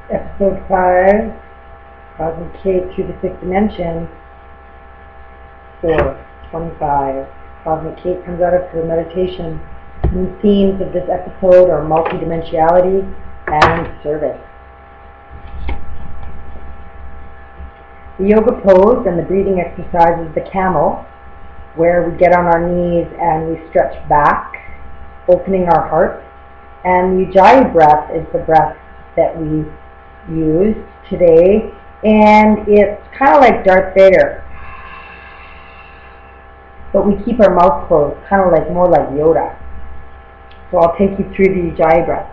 Episode 5, kosmick8 through the fifth dimension, 4:25. Kosmick8 comes out of her meditation. And the themes of this episode are multidimensionality and service. The yoga pose and the breathing exercise is the camel, where we get on our knees and we stretch back, opening our heart. And the ujjayi breath is the breath that we use today, and it's kind of like Darth Vader, but we keep our mouth closed, kind of like more like Yoda. So I'll take you through the ujjayi breath.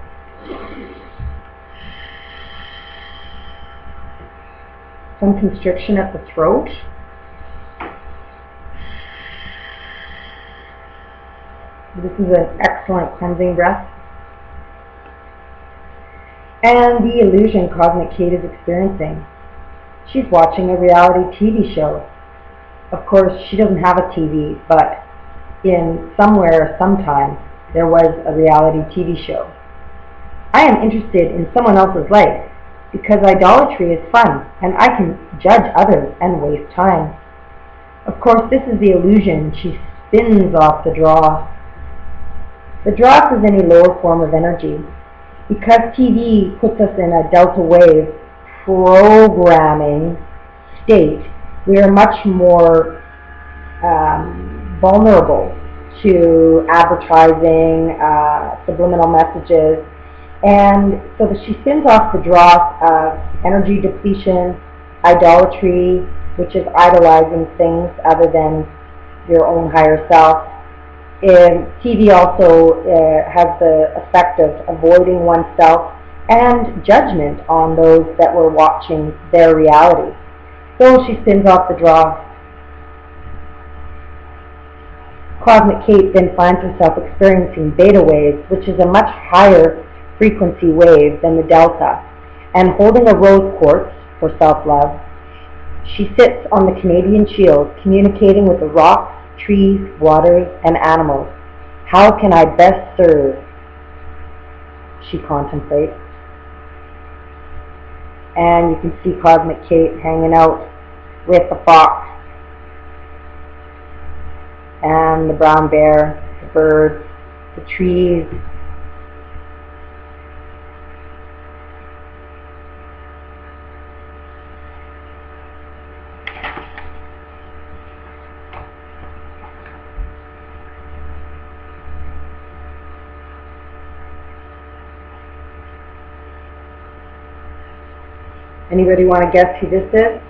Some constriction at the throat. This is an excellent cleansing breath. And the illusion kosmick8 is experiencing. She's watching a reality TV show. Of course, she doesn't have a TV, but in somewhere, sometime, there was a reality TV show. I am interested in someone else's life because idolatry is fun, and I can judge others and waste time. Of course, this is the illusion. She spins off the dross. The dross is any lower form of energy. Because TV puts us in a delta wave programming state, we are much more vulnerable to advertising, subliminal messages, and so that she spins off the dross of energy depletion, idolatry, which is idolizing things other than your own higher self. TV also has the effect of avoiding oneself and judgment on those that were watching their reality. So she spins off the dross. Kosmick8 then finds herself experiencing beta waves, which is a much higher frequency wave than the delta. And holding a rose quartz for self-love, she sits on the Canadian Shield, communicating with the rocks, trees, waters, and animals. How can I best serve? She contemplates. And you can see Kosmick8 hanging out with the fox and the brown bear, the birds, the trees. Anybody want to guess who this is?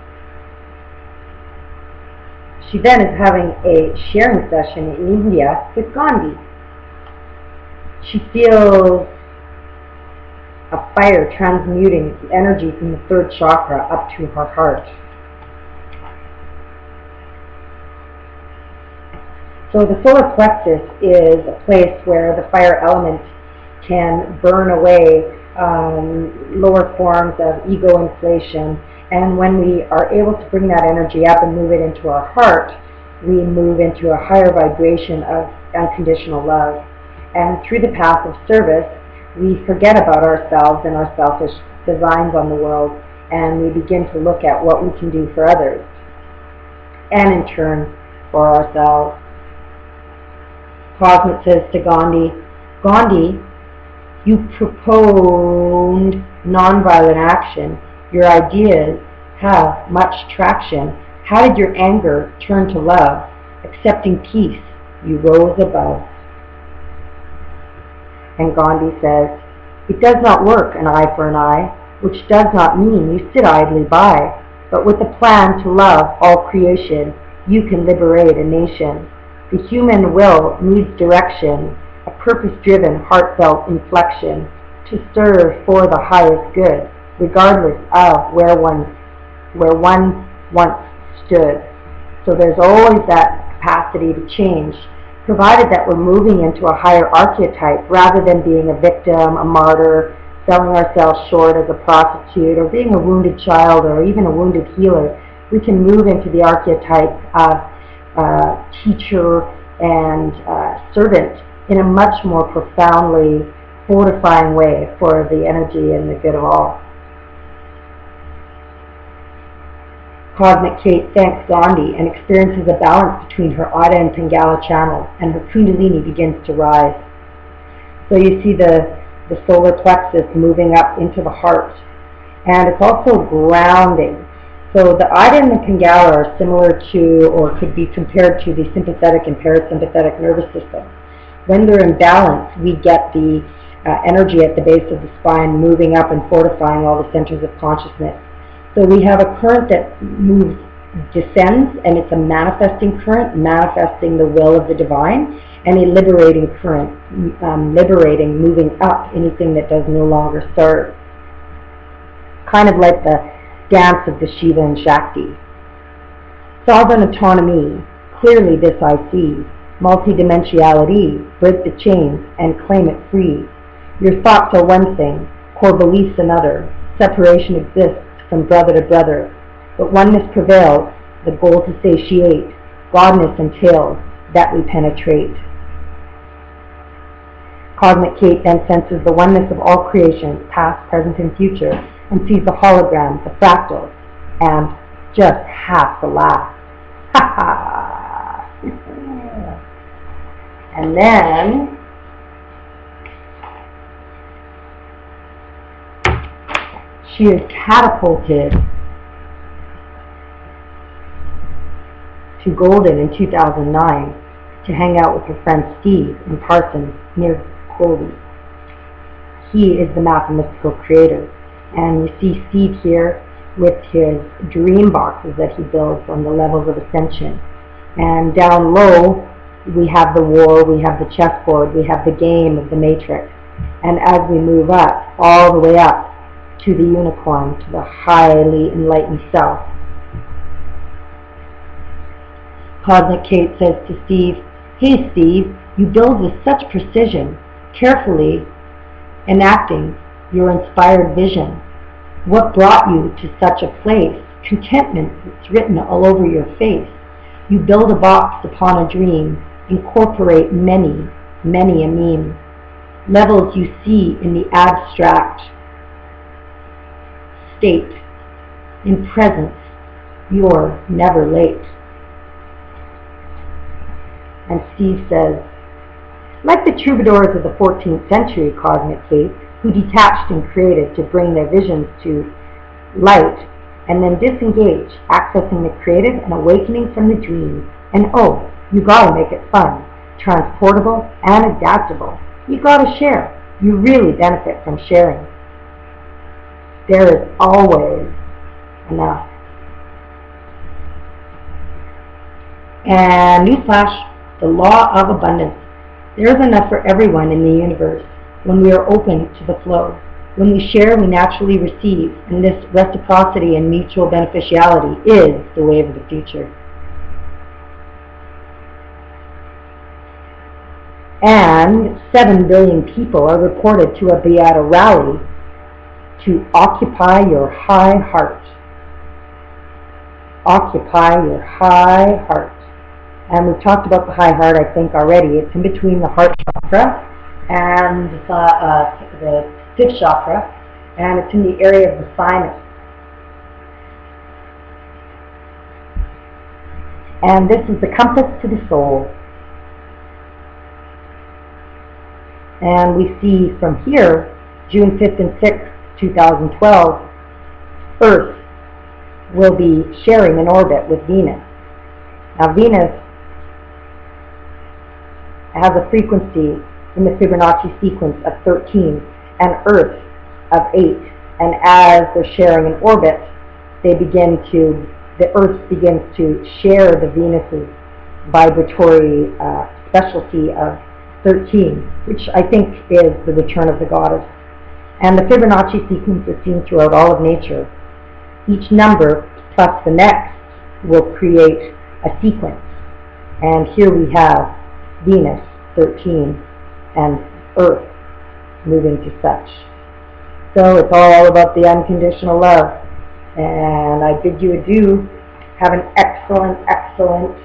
She then is having a sharing session in India with Gandhi. She feels a fire transmuting the energy from the third chakra up to her heart. So the solar plexus is a place where the fire element can burn away lower forms of ego inflation, and when we are able to bring that energy up and move it into our heart, we move into a higher vibration of unconditional love. And through the path of service, we forget about ourselves and our selfish designs on the world, and we begin to look at what we can do for others, and in turn for ourselves. Cosmic says to Gandhi, Gandhi, you proponed nonviolent action. Your ideas have much traction. How did your anger turn to love? Accepting peace, you rose above. And Gandhi says, it does not work an eye for an eye, which does not mean you sit idly by, but with a plan to love all creation, you can liberate a nation. The human will needs direction, a purpose-driven, heartfelt inflection to serve for the highest good, regardless of where one once stood. So there's always that capacity to change, provided that we're moving into a higher archetype rather than being a victim, a martyr, selling ourselves short as a prostitute, or being a wounded child, or even a wounded healer. We can move into the archetype of teacher and servant in a much more profoundly fortifying way for the energy and the good of all. Cosmic Kate thanks Gandhi and experiences a balance between her Ada and Pingala channels, and her Kundalini begins to rise. So you see the solar plexus moving up into the heart, and it's also grounding. So the Ida and the Pingala are similar to, or could be compared to, the sympathetic and parasympathetic nervous system. When they're in balance, we get the energy at the base of the spine moving up and fortifying all the centers of consciousness. So we have a current that moves, descends, and it's a manifesting current, manifesting the will of the divine, and a liberating current, liberating, moving up anything that does no longer serve. Kind of like the dance of the Shiva and Shakti. Sovereign autonomy, clearly this I see. Multidimensionality, break the chains and claim it free. Your thoughts are one thing, core beliefs another. Separation exists from brother to brother, but oneness prevails, the goal to satiate. Godness entails that we penetrate. Cosmic Kate then senses the oneness of all creations, past, present, and future, and sees the holograms, the fractals, and just has to laugh. Ha ha! And then she is catapulted to Golden in 2009 to hang out with her friend Steve in Parsons near Colby. He is the mathematical creator. And you see Steve here with his dream boxes that he builds on the levels of ascension. And down low, we have the war, we have the chessboard, we have the game of the matrix. And as we move up, all the way up to the unicorn, to the highly enlightened self, Cosmic Kate says to Steve, "Hey Steve, you build with such precision, carefully enacting your inspired vision. What brought you to such a place? Contentment is written all over your face. You build a box upon a dream, incorporate many, many a meme. Levels you see in the abstract state. In presence, you're never late." And Steve says, "Like the troubadours of the 14th century, Cosmic Kate, who detached and created to bring their visions to light, and then disengage, accessing the creative and awakening from the dream. And oh, you gotta make it fun, transportable and adaptable. You gotta share. You really benefit from sharing. There is always enough." And newsflash, the law of abundance. There is enough for everyone in the universe when we are open to the flow. When we share, we naturally receive, and this reciprocity and mutual beneficiality is the way of the future. And 7 billion people are reported to be at a rally to occupy your high heart. Occupy your high heart. And we've talked about the high heart, I think, already. It's in between the heart chakra and the fifth chakra, and it's in the area of the sinus. And this is the compass to the soul. And we see from here, June 5th and 6th, 2012, Earth will be sharing an orbit with Venus. Now Venus has a frequency in the Fibonacci sequence of 13 and Earth of 8. And as they're sharing an orbit, the Earth begins to share the Venus's vibratory specialty of 13, which I think is the return of the goddess. And the Fibonacci sequence is seen throughout all of nature. Each number plus the next will create a sequence. And here we have Venus, 13, and Earth moving to such. So it's all about the unconditional love. And I bid you adieu. Have an excellent, excellent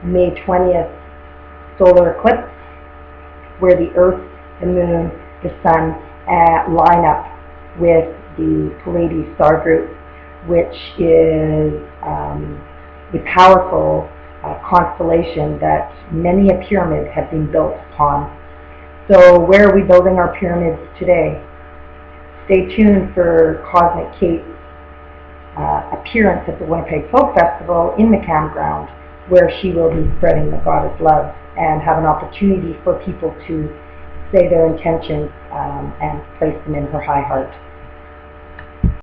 May 20th solar eclipse, where the Earth, the Moon, the Sun line up with the Pleiades star group. which is the powerful constellation that many a pyramid have been built upon. So where are we building our pyramids today? Stay tuned for kosmick8's appearance at the Winnipeg Folk Festival in the campground, where she will be spreading the goddess love and have an opportunity for people to say their intentions and place them in her high heart.